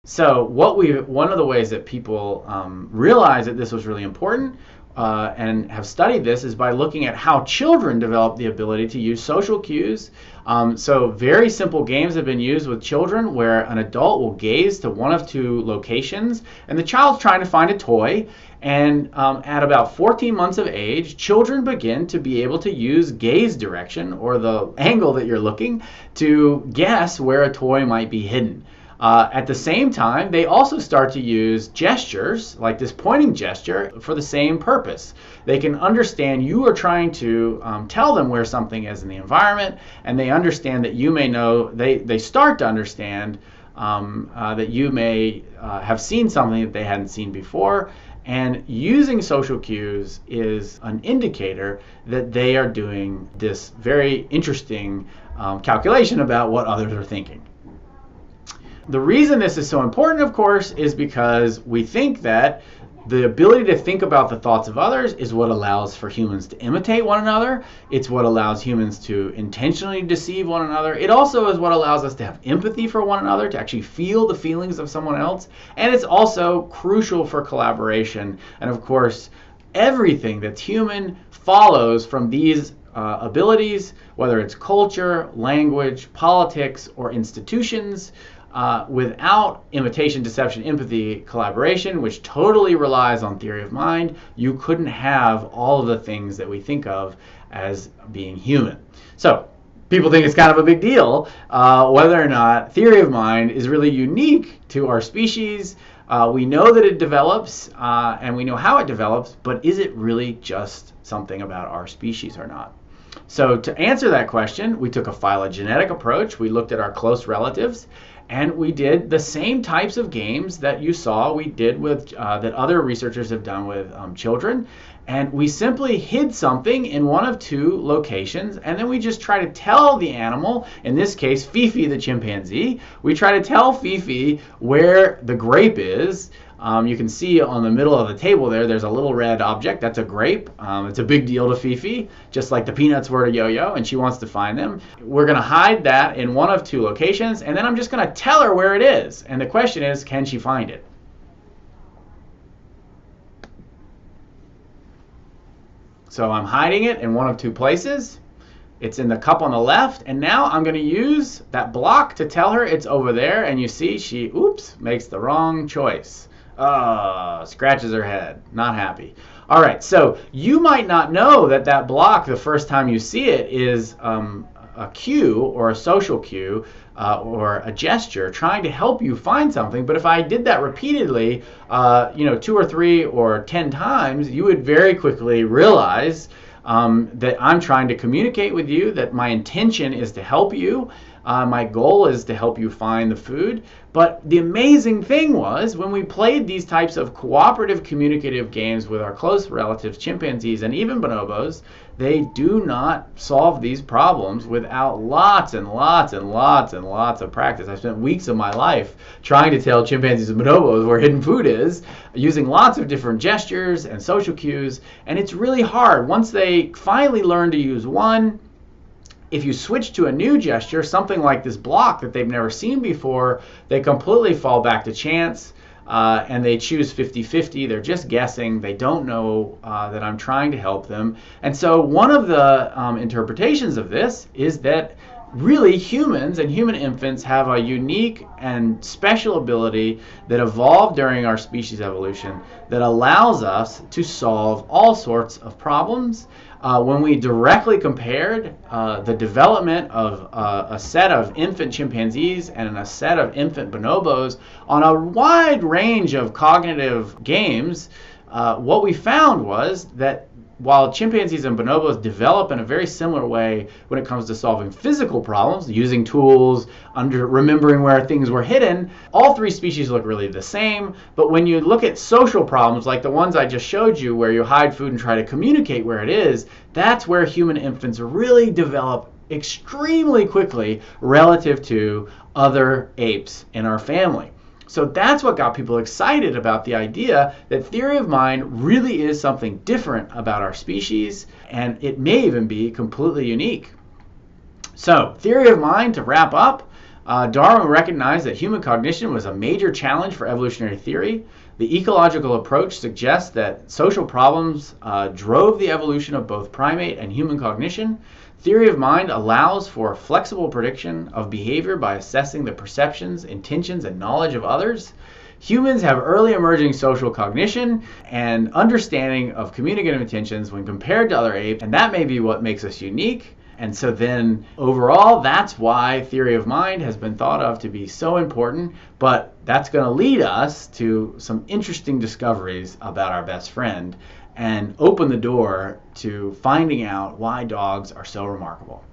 So one of the ways that people realized that this was really important and have studied this is by looking at how children develop the ability to use social cues. So very simple games have been used with children where an adult will gaze to one of two locations and the child's trying to find a toy. And at about 14 months of age, children begin to be able to use gaze direction, or the angle that you're looking, to guess where a toy might be hidden. At the same time, they also start to use gestures, like this pointing gesture, for the same purpose. They can understand you are trying to tell them where something is in the environment, and they understand that you may know, they start to understand that you may have seen something that they hadn't seen before. And using social cues is an indicator that they are doing this very interesting calculation about what others are thinking. The reason this is so important, of course, is because we think that the ability to think about the thoughts of others is what allows for humans to imitate one another. It's what allows humans to intentionally deceive one another. It also is what allows us to have empathy for one another, to actually feel the feelings of someone else. And it's also crucial for collaboration. And of course, everything that's human follows from these abilities, whether it's culture, language, politics, or institutions. Without imitation, deception, empathy, collaboration, which totally relies on theory of mind, you couldn't have all of the things that we think of as being human. So people think it's kind of a big deal whether or not theory of mind is really unique to our species. We know that it develops and we know how it develops, but is it really just something about our species or not? So to answer that question, we took a phylogenetic approach. We looked at our close relatives, and we did the same types of games that you saw we did with that other researchers have done with children. And we simply hid something in one of two locations, and then we just try to tell the animal, in this case Fifi the chimpanzee, we try to tell Fifi where the grape is. You can see on the middle of the table there's a little red object. That's a grape. It's a big deal to Fifi, just like the peanuts were to Yo-Yo, and she wants to find them. We're going to hide that in one of two locations, and then I'm just going to tell her where it is. And the question is, can she find it? So I'm hiding it in one of two places. It's in the cup on the left, and now I'm going to use that block to tell her it's over there, and you see she, makes the wrong choice. Scratches her head, not happy. All right, so you might not know that that block, the first time you see it, is a cue or a social cue or a gesture trying to help you find something. But if I did that repeatedly, 2 or 3 or 10 times, you would very quickly realize that I'm trying to communicate with you, that my intention is to help you. My goal is to help you find the food. But the amazing thing was, when we played these types of cooperative communicative games with our close relatives, chimpanzees, and even bonobos, they do not solve these problems without lots and lots and lots and lots of practice. I spent weeks of my life trying to tell chimpanzees and bonobos where hidden food is, using lots of different gestures and social cues, and it's really hard. Once they finally learn to use one, if you switch to a new gesture, something like this block that they've never seen before, they completely fall back to chance and they choose 50-50. They're just guessing. They don't know that I'm trying to help them. And so one of the interpretations of this is that really humans and human infants have a unique and special ability that evolved during our species evolution that allows us to solve all sorts of problems. When we directly compared the development of a set of infant chimpanzees and a set of infant bonobos on a wide range of cognitive games, what we found was that while chimpanzees and bonobos develop in a very similar way when it comes to solving physical problems, using tools, remembering where things were hidden, all three species look really the same. But when you look at social problems, like the ones I just showed you, where you hide food and try to communicate where it is, that's where human infants really develop extremely quickly relative to other apes in our family. So that's what got people excited about the idea that theory of mind really is something different about our species, and it may even be completely unique. So theory of mind, to wrap up, Darwin recognized that human cognition was a major challenge for evolutionary theory. The ecological approach suggests that social problems drove the evolution of both primate and human cognition. Theory of mind allows for flexible prediction of behavior by assessing the perceptions, intentions, and knowledge of others. Humans have early emerging social cognition and understanding of communicative intentions when compared to other apes, and that may be what makes us unique. And so then overall, that's why theory of mind has been thought of to be so important, but that's going to lead us to some interesting discoveries about our best friend and open the door to finding out why dogs are so remarkable.